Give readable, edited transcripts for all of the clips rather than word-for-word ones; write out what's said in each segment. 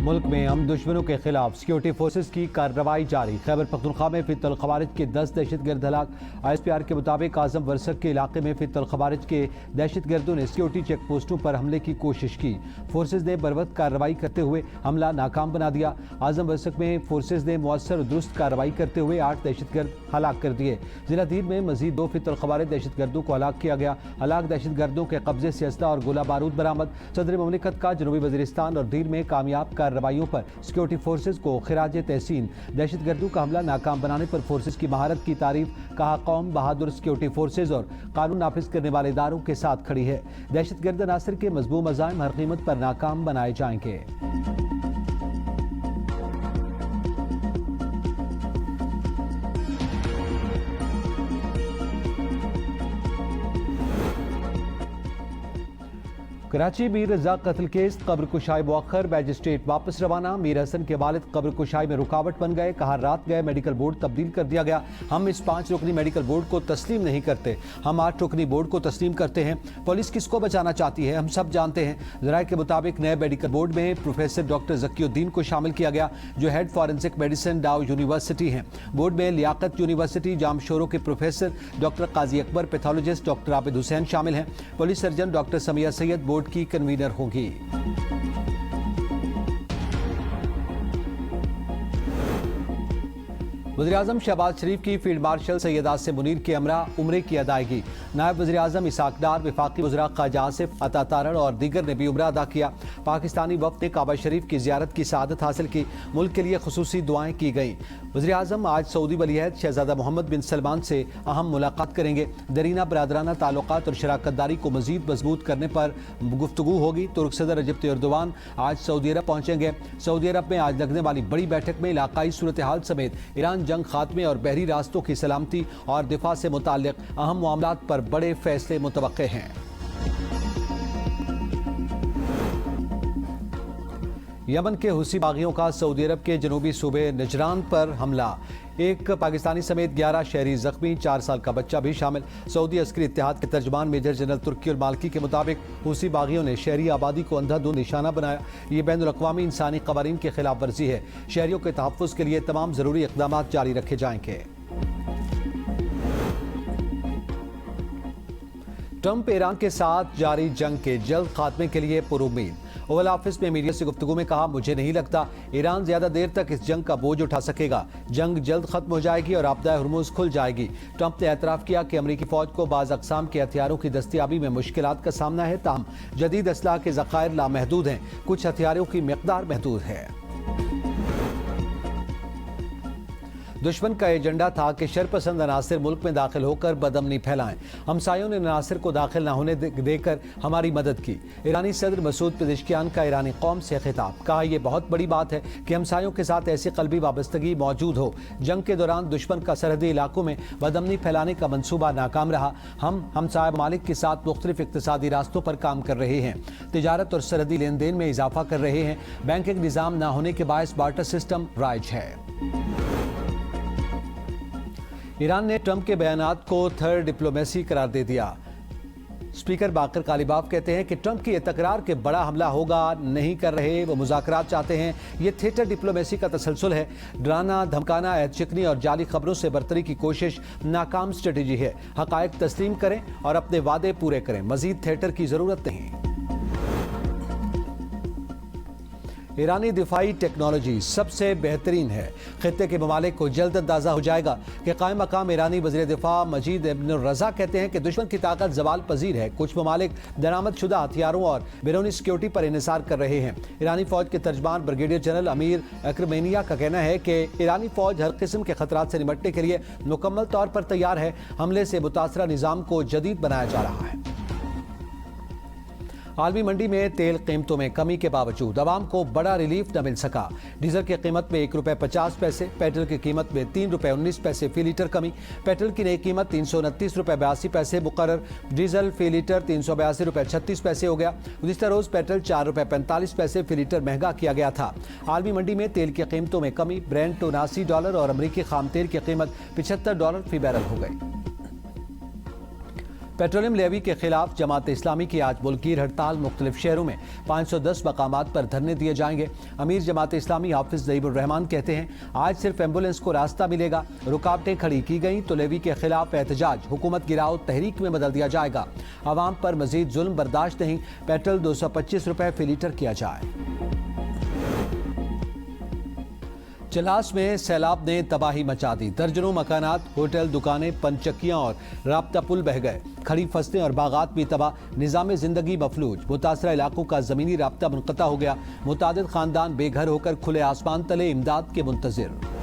मुल्क में हम दुश्मनों के खिलाफ सिक्योरिटी फोर्सेज की कार्रवाई जारी। खैबर पख्तूनख्वा में फितल खवारिज के 10 दहशतगर्द हलाक। ISPR के मुताबिक आजम वर्सक के इलाके में फितल खवारिज के दहशतगर्दों ने सिक्योरिटी चेक पोस्टों पर हमले की कोशिश की। फोर्सेज ने बरवक्त कार्रवाई करते हुए हमला नाकाम बना दिया। आजम वर्सक में फोर्सेज ने मुअस्सर और दुरुस्त कार्रवाई करते हुए 8 दहशतगर्द हलाक कर दिए। जिला दीर में मजीद 2 फितल खवारिज दहशतगर्दों को हलाक किया गया। हलाक दहशतगर्दों के कब्जे से असला और गोला बारूद बरामद। सदर मुमलिकत का जनूबी वजीरिस्तान और दीर में कामयाब कार्रवाइयों पर सिक्योरिटी फोर्सेज को खिराज तहसीन। दहशतगर्दों का हमला नाकाम बनाने पर फोर्सेज की महारत की तारीफ। कहा, कौम बहादुर सिक्योरिटी फोर्सेज और कानून नाफिज करने वाले इदारों के साथ खड़ी है। दहशतगर्द अनासर के मजबूत अज़ाइम हर कीमत पर नाकाम बनाए जाएंगे। कराची मीर रजा कत्ल केस कब्र कुशाई मौखर। मैजिस्ट्रेट वापस रवाना। मीर हसन के वालिद कब्र कुशाई में रुकावट बन गए। कहा, रात गए मेडिकल बोर्ड तब्दील कर दिया गया। हम इस 5 रुकनी मेडिकल बोर्ड को तस्लीम नहीं करते, हम 8 रुकनी बोर्ड को तस्लीम करते हैं। पुलिस किसको बचाना चाहती है हम सब जानते हैं। जराये के मुताबिक नए मेडिकल बोर्ड में प्रोफेसर डॉक्टर जकीउद्दीन को शामिल किया गया, जो हेड फॉरेंसिक मेडिसिन डाउ यूनिवर्सिटी हैं। बोर्ड में लियाकत यूनिवर्सिटी जामशोरों के प्रोफेसर डॉक्टर काजी अकबर, पैथोलॉजिस्ट डॉक्टर आबिद हुसैन शामिल हैं। Police surgeon doctor Samiya Syed board की कन्वीनर होंगी। वज़ीर-ए-आज़म शहबाज शरीफ की फील्ड मार्शल सैयद आसिम मुनीर के हमरा उम्रे की अदायगी। नायब वज़ीर-ए-आज़म इसाक डार, वफाकी वज़रा ख्वाजा आसिफ अता तारड़ और दीगर ने भी उम्रा अदा किया। पाकिस्तानी वफ़द ने काबा शरीफ की ज़ियारत की सआदत हासिल की। मुल्क के लिए खुसूसी दुआएं की गईं। वज़ीर-ए-आज़म आज सऊदी वलीअहद शहज़ादा मोहम्मद बिन सलमान से अहम मुलाकात करेंगे। दरीना बरादराना ताल्लुकात और शराकतदारी को मज़ीद मजबूत करने पर गुफ्तगू होगी। तुर्क सदर रजब तय्यब एर्दोगान आज सऊदी अरब पहुंचेंगे। सऊदी अरब में आज लगने वाली बड़ी बैठक में इलाकाई सूरत हाल समेत ईरान जंग खात्मे और बहरी रास्तों की सलामती और दिफा से मुताल्लिक अहम मामलात पर बड़े फैसले मुतवक्के हैं। यमन के हुसी बागियों का सऊदी अरब के जनूबी सूबे नजरान पर हमला। एक पाकिस्तानी समेत 11 शहरी जख्मी, 4 साल का बच्चा भी शामिल। सऊदी अस्करी इत्तेहाद के तर्जमान मेजर जनरल तुर्की और मालकी के मुताबिक हुसी बागियों ने शहरी आबादी को अंधाधुंध निशाना बनाया। ये बैनुल-अक़वामी इंसानी क़वानीन की खिलाफ वर्जी है। शहरियों के तहफ़्फ़ुज़ के लिए तमाम ज़रूरी इक़दाम जारी रखे जाएंगे। ट्रंप ईरान के साथ जारी जंग के जल्द खात्मे के लिए पुरुम्मीद। ओवल ऑफिस में मीडिया से गुफ्तगू में कहा, मुझे नहीं लगता ईरान ज्यादा देर तक इस जंग का बोझ उठा सकेगा। जंग जल्द खत्म हो जाएगी और आपदा हुर्मुज़ खुल जाएगी। ट्रंप ने एतराफ़ किया कि अमरीकी फौज को बाज़ अक़साम के हथियारों की दस्तियाबी में मुश्किलात का सामना है, ताहम जदीद असलाह के ज़ख़ायर लामहदूद हैं। कुछ हथियारों की मिक़दार महदूद है। दुश्मन का एजेंडा था कि शरपसंद अनासिर मुल्क में दाखिल होकर बदअमनी फैलाएं। हमसायों ने अनासिर को दाखिल न होने देकर हमारी मदद की। ईरानी सदर मसूद पेज़ेश्कियान का ईरानी कौम से खिताब। कहा, यह बहुत बड़ी बात है कि हमसायों के साथ ऐसी क़ल्बी वाबस्तगी मौजूद हो। जंग के दौरान दुश्मन का सरहदी इलाकों में बदअमनी फैलाने का मनसूबा नाकाम रहा। हम हमसाया ममालिक के साथ मुख्तलिफ इक़्तिसादी रास्तों पर काम कर रहे हैं। तिजारत और सरहदी लेन देन में इजाफा कर रहे हैं। बैंकिंग निज़ाम न होने के बायस बार्टर सिस्टम राइज है। ईरान ने ट्रंप के बयानात को थर्ड डिप्लोमेसी करार दे दिया। स्पीकर बाकर कालिबाफ कहते हैं कि ट्रंप की यह तकरार के बड़ा हमला होगा नहीं कर रहे, वो मुज़ाकरात चाहते हैं। ये थिएटर डिप्लोमेसी का तसलसल है। डराना, धमकाना, ऐतशिकनी और जाली खबरों से बरतरी की कोशिश नाकाम स्ट्रेटेजी है। हक़ाइक़ तस्लीम करें और अपने वादे पूरे करें। मज़ीद थिएटर की ज़रूरत नहीं। ईरानी दिफाई टेक्नोलॉजी सबसे बेहतरीन है। खित्ते के ममालिक को जल्द अंदाजा हो जाएगा कि कायम मकाम ईरानी वज़ीर दिफा मजीद इब्न रज़ा कहते हैं कि दुश्मन की ताकत ज़वाल पजीर है। कुछ ममालिक दरामद शुदा हथियारों और बैरूनी सिक्योरिटी पर इन्हिसार कर रहे हैं। ईरानी फ़ौज के तर्जमान ब्रिगेडियर जनरल अमीर अक्रमेनिया का कहना है कि ईरानी फ़ौज हर किस्म के खतरात से निपटने के लिए मुकम्मल तौर पर तैयार है। हमले से मुतासरा निज़ाम को जदीद बनाया जा रहा है। आलमी मंडी में तेल कीमतों में कमी के बावजूद आवाम को बड़ा रिलीफ न मिल सका। डीजल की कीमत में ₹1.50, पेट्रोल की कीमत में ₹3.19 फी लीटर कमी। पेट्रोल की नई कीमत ₹329.82 मुकर्रर। डीजल फी लीटर ₹382.36 हो गया। गुज़िश्ता रोज़ पेट्रोल ₹4.45 फी लीटर महंगा किया गया था। आलमी मंडी में तेल की कीमतों में कमी। ब्रेंट $79 और अमरीकी खाम तेल की कीमत $75 फी बैरल हो गई। पेट्रोलियम लेवी के खिलाफ जमात इस्लामी की आज मुल्कीर हड़ताल। मुख्तलिफ शहरों में 510 मकामात पर धरने दिए जाएंगे। अमीर जमात इस्लामी हाफिज ज़हीबुर रहमान कहते हैं, आज सिर्फ एम्बुलेंस को रास्ता मिलेगा। रुकावटें खड़ी की गई तो लेवी के खिलाफ एहतजाज हुकूमत गिराओ तहरीक में बदल दिया जाएगा। आवाम पर मजीद जुल्म बर्दाश्त नहीं। पेट्रोल 225 रुपए फी लीटर किया जाए। चलास में सैलाब ने तबाही मचा दी। दर्जनों मकानात, होटल, दुकानें, पनचक्कियां और राब्ता पुल बह गए। खड़ी फसलें और बागात भी तबाह। निज़ाम जिंदगी मफलूज। मुतासरा इलाकों का ज़मीनी राब्ता मुनक़ता हो गया। मुतादिद खानदान बेघर होकर खुले आसमान तले इमदाद के मुंतज़िर।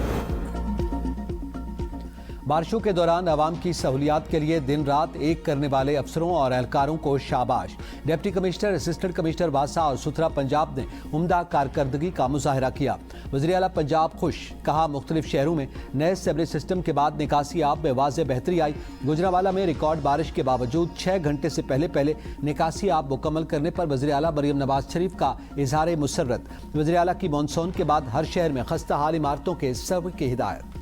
बारिशों के दौरान आवाम की सहूलियात के लिए दिन रात एक करने वाले अफसरों और एहलकारों को शाबाश। डिप्टी कमिश्नर, असिस्टेंट कमिश्नर वासा और सुथरा पंजाब ने उम्दा कारकर्दगी का मुजाहरा किया। वज़ीर आला पंजाब खुश। कहा, मुख्तलिफ शहरों में नए सेवरेज सिस्टम के बाद निकासी आब में वाज़ेह बेहतरी आई। गुजरांवाला में रिकॉर्ड बारिश के बावजूद 6 घंटे से पहले निकासी आब मुकम्मल करने पर वज़ीर आला मरियम नवाज शरीफ का इजहार मुसर्रत। वज़ीर आला की मानसून के बाद हर शहर में खस्ता हाल इमारतों के सर्वे की हिदायत।